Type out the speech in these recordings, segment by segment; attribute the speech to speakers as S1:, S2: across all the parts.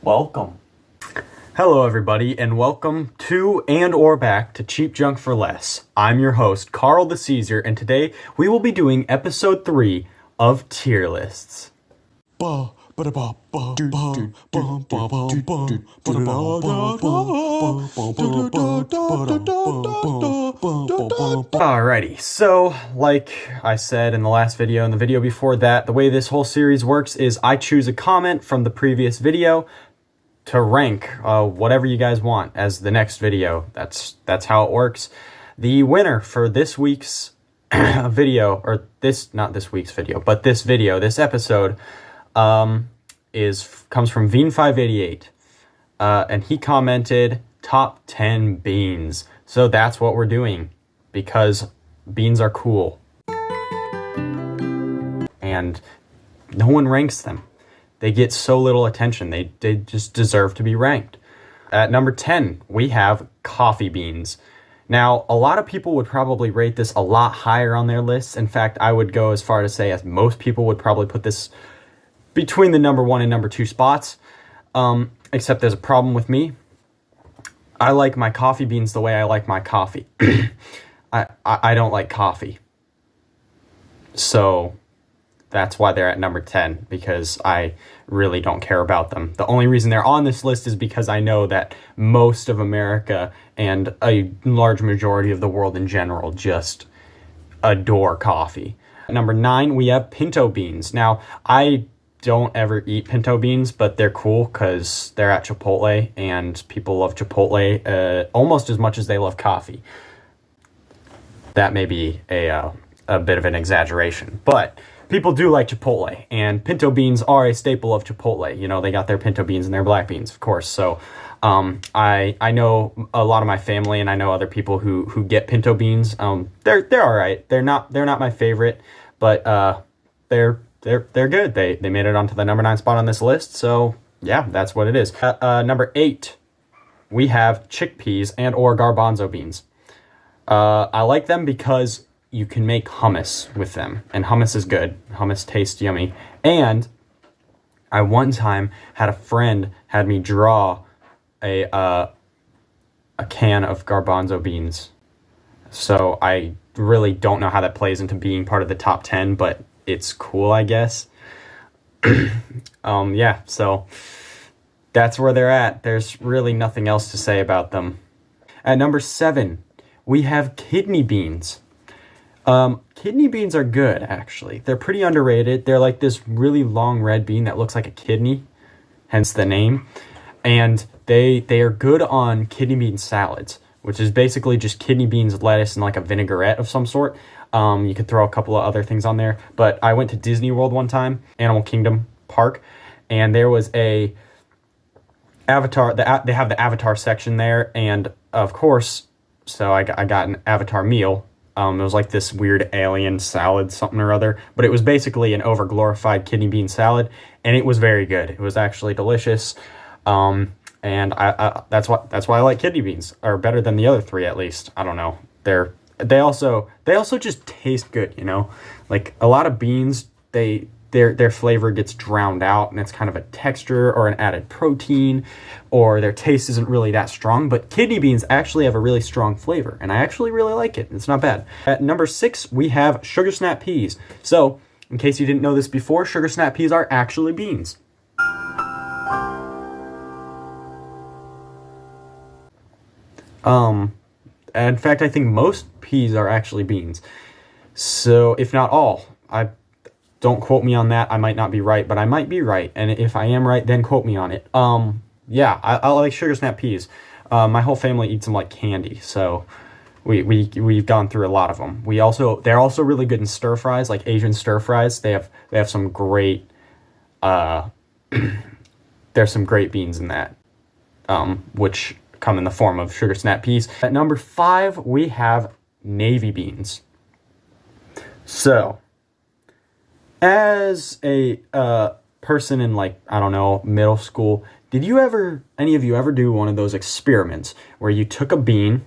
S1: Welcome. Hello everybody, and welcome to and/or back to Cheap Junk for Less. I'm your host, Carl the Caesar, and today we will be doing episode 3 of Tier Lists. Alrighty, so like I said in the last video and the video before that, the way this whole series works is I choose a comment from the previous video to rank whatever you guys want as the next video. That's how it works. The winner for this week's video, or not this week's video, but this episode, comes from Veen588, and he commented top 10 beans. So that's what we're doing, because beans are cool and no one ranks them. They get so little attention. They just deserve to be ranked. At number 10, we have coffee beans. Now, a lot of people would probably rate this a lot higher on their lists. In fact, I would go as far to say as most people would probably put this between the number 1 and number 2 spots. Except there's a problem with me. I like my coffee beans the way I like my coffee. I don't like coffee. So that's why they're at number 10, because I really don't care about them. The only reason they're on this list is because I know that most of America and a large majority of the world in general just adore coffee. At number 9, we have pinto beans. Now, I don't ever eat pinto beans, but they're cool because they're at Chipotle, and people love Chipotle almost as much as they love coffee. That may be a bit of an exaggeration, but people do like Chipotle, and pinto beans are a staple of Chipotle. You know, they got their pinto beans and their black beans, of course. So I know a lot of my family, and I know other people who get pinto beans. They're all right. They're not my favorite, but they're good. They made it onto the number 9 spot on this list. So yeah, that's what it is. Number 8, we have chickpeas and/or garbanzo beans. I like them because you can make hummus with them, and hummus is good. Hummus tastes yummy. And I one time had a friend had me draw a can of garbanzo beans. So I really don't know how that plays into being part of the top 10, but it's cool, I guess. Yeah, so that's where they're at. There's really nothing else to say about them. At number 7, we have kidney beans. Kidney beans are good, actually. They're pretty underrated. They're like this really long red bean that looks like a kidney, hence the name. And they are good on kidney bean salads, which is basically just kidney beans, lettuce, and like a vinaigrette of some sort. You could throw a couple of other things on there. But I went to Disney World one time, Animal Kingdom Park, and there was a Avatar. They have the Avatar section there, and of course, so I got an Avatar meal. It was like this weird alien salad, something or other, but it was basically an over-glorified kidney bean salad, and it was very good. It was actually delicious, and that's why I like kidney beans, or better than the other 3 at least. I don't know. They also just taste good, you know. Like a lot of beans, their flavor gets drowned out, and it's kind of a texture or an added protein, or their taste isn't really that strong. But kidney beans actually have a really strong flavor, and I actually really like it. It's not bad. At number 6, we have sugar snap peas. So, in case you didn't know this before, sugar snap peas are actually beans. In fact, I think most peas are actually beans. So, if not all, don't quote me on that. I might not be right, but I might be right. And if I am right, then quote me on it. Yeah, I like sugar snap peas. My whole family eats them like candy, so we've gone through a lot of them. They're also really good in stir fries, like Asian stir fries. They have some great there's some great beans in that, which come in the form of sugar snap peas. At number 5, we have navy beans. So, as a person in, like, I don't know, middle school, did any of you ever do one of those experiments where you took a bean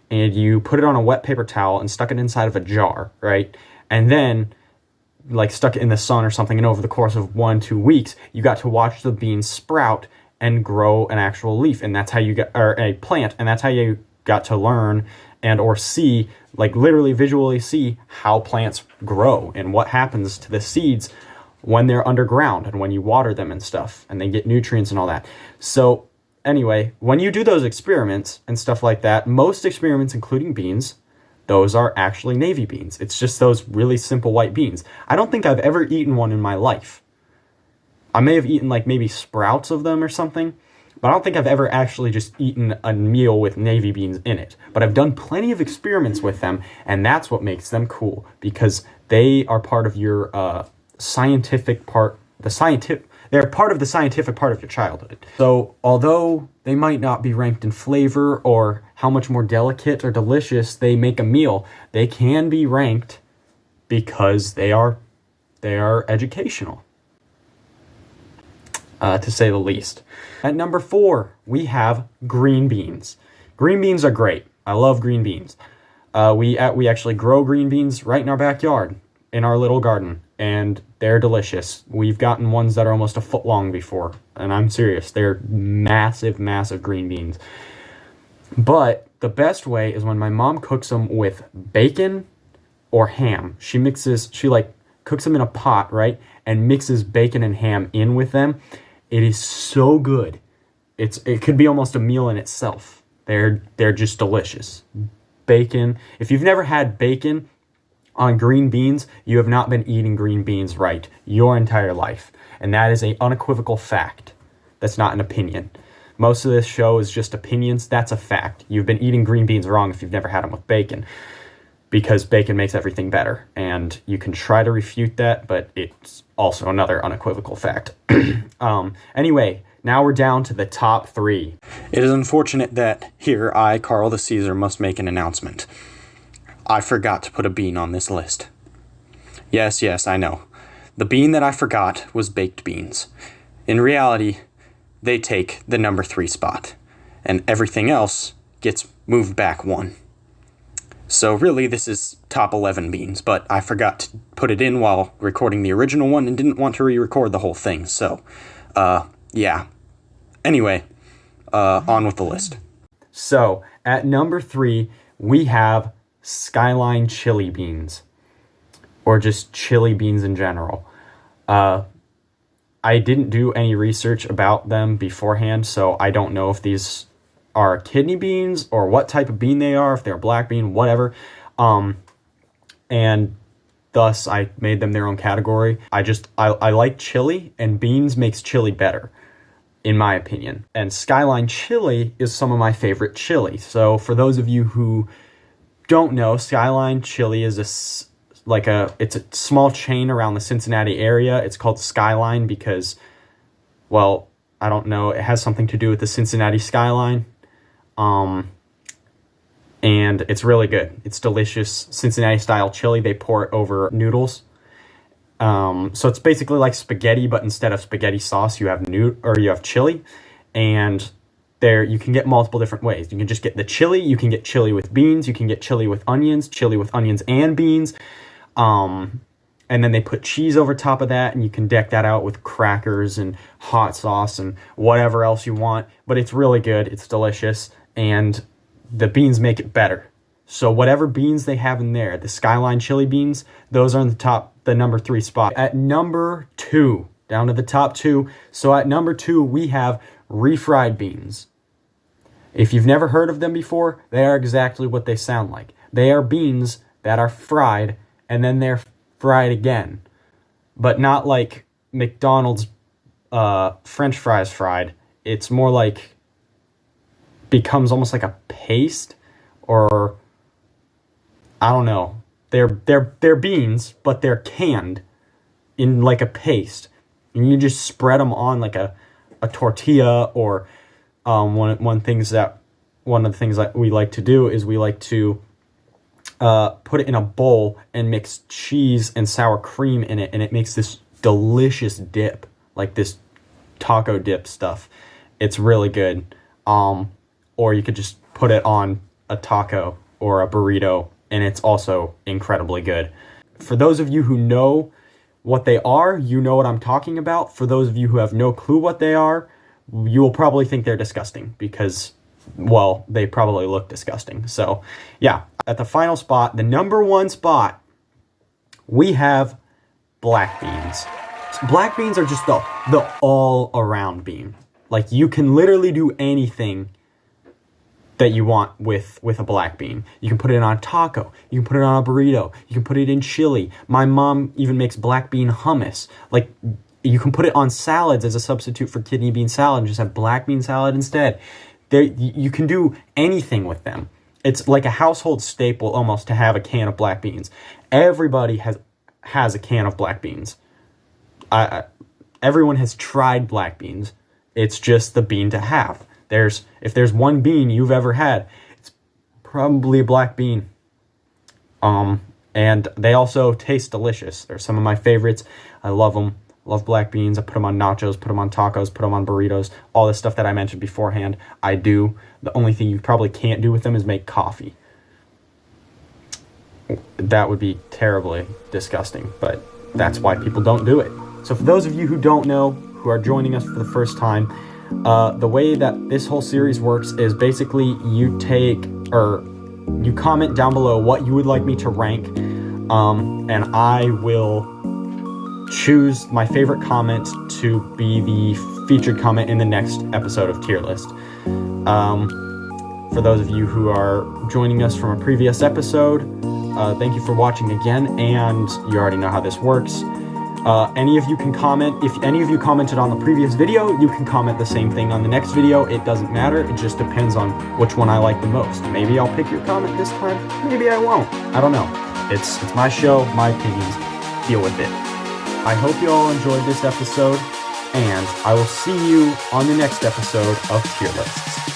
S1: and you put it on a wet paper towel and stuck it inside of a jar, right? And then, like, stuck it in the sun or something, and over the course of 1-2 weeks, you got to watch the bean sprout and grow an actual leaf. And that's how you get, or a plant, and that's how you got to learn and or see, like literally visually see how plants grow and what happens to the seeds when they're underground and when you water them and stuff and they get nutrients and all that. So anyway, when you do those experiments and stuff like that, most experiments, including beans, those are actually navy beans. It's just those really simple white beans. I don't think I've ever eaten one in my life. I may have eaten like maybe sprouts of them or something, but I don't think I've ever actually just eaten a meal with navy beans in it. But I've done plenty of experiments with them, and that's what makes them cool, because they are part of your scientific part, they're part of the scientific part of your childhood. So although they might not be ranked in flavor or how much more delicate or delicious they make a meal, they can be ranked because they are educational, to say the least. At number 4, we have green beans. Green beans are great. I love green beans. We actually grow green beans right in our backyard, in our little garden, and they're delicious. We've gotten ones that are almost a foot long before, and I'm serious. They're massive, massive green beans. But the best way is when my mom cooks them with bacon or ham. She cooks them in a pot, right? And mixes bacon and ham in with them. It is so good. It could be almost a meal in itself. They're just delicious. Bacon. If you've never had bacon on green beans, you have not been eating green beans right your entire life. And that is an unequivocal fact. That's not an opinion. Most of this show is just opinions. That's a fact. You've been eating green beans wrong if you've never had them with bacon, because bacon makes everything better. And you can try to refute that, but it's also another unequivocal fact. Anyway, now we're down to the top 3. It is unfortunate that here I, Carl the Caesar, must make an announcement. I forgot to put a bean on this list. Yes, I know. The bean that I forgot was baked beans. In reality, they take the number 3 spot, and everything else gets moved back 1. So really, this is top 11 beans, but I forgot to put it in while recording the original one and didn't want to re-record the whole thing, so, yeah. Anyway, on with the list. So, at number 3, we have Skyline chili beans, or just chili beans in general. I didn't do any research about them beforehand, so I don't know if these are kidney beans or what type of bean they are, if they're black bean, whatever. And thus I made them their own category. I like chili, and beans makes chili better, in my opinion. And Skyline chili is some of my favorite chili. So for those of you who don't know, Skyline chili is it's a small chain around the Cincinnati area. It's called Skyline because, well, I don't know, it has something to do with the Cincinnati skyline. And it's really good. It's delicious Cincinnati style chili. They pour it over noodles. So it's basically like spaghetti, but instead of spaghetti sauce, you have chili, and there you can get multiple different ways. You can just get the chili. You can get chili with beans. You can get chili with onions and beans. And then they put cheese over top of that, and you can deck that out with crackers and hot sauce and whatever else you want. But it's really good. It's delicious, and the beans make it better. So whatever beans they have in there, the Skyline chili beans, those are in the number 3 spot. At number 2, down to the top 2. So at number 2, we have refried beans. If you've never heard of them before, they are exactly what they sound like. They are beans that are fried, and then they're fried again. But not like McDonald's French fries fried. It's more like, becomes almost like a paste, or I don't know. They're beans, but they're canned in like a paste, and you just spread them on like a tortilla, or one of the things that we like to do is we like to put it in a bowl and mix cheese and sour cream in it, and it makes this delicious dip, like this taco dip stuff. It's really good. Or you could just put it on a taco or a burrito, and it's also incredibly good. For those of you who know what they are, you know what I'm talking about. For those of you who have no clue what they are, you will probably think they're disgusting because, well, they probably look disgusting. So, yeah, at the final spot, the number 1 spot, we have black beans. Black beans are just the all-around bean. Like, you can literally do anything that you want with a black bean. You can put it on a taco. You can put it on a burrito. You can put it in chili. My mom even makes black bean hummus. Like, you can put it on salads as a substitute for kidney bean salad and just have black bean salad instead. You can do anything with them. It's like a household staple almost to have a can of black beans. Everybody has a can of black beans. Everyone has tried black beans. It's just the bean to have. If there's one bean you've ever had, it's probably a black bean. And they also taste delicious. They're some of my favorites. I love them. Love black beans. I put them on nachos, put them on tacos, put them on burritos, all the stuff that I mentioned beforehand. I do. The only thing you probably can't do with them is make coffee. That would be terribly disgusting, but that's why people don't do it. So for those of you who don't know, who are joining us for the first time, the way that this whole series works is basically you comment down below what you would like me to rank, and I will choose my favorite comment to be the featured comment in the next episode of Tier List. For those of you who are joining us from a previous episode, thank you for watching again, and you already know how this works. Any of you can comment. If any of you commented on the previous video, you can comment the same thing on the next video. It doesn't matter. It just depends on which one I like the most. Maybe I'll pick your comment this time. Maybe I won't. I don't know. It's my show, my opinions. Deal with it. I hope you all enjoyed this episode, and I will see you on the next episode of Tier Lists.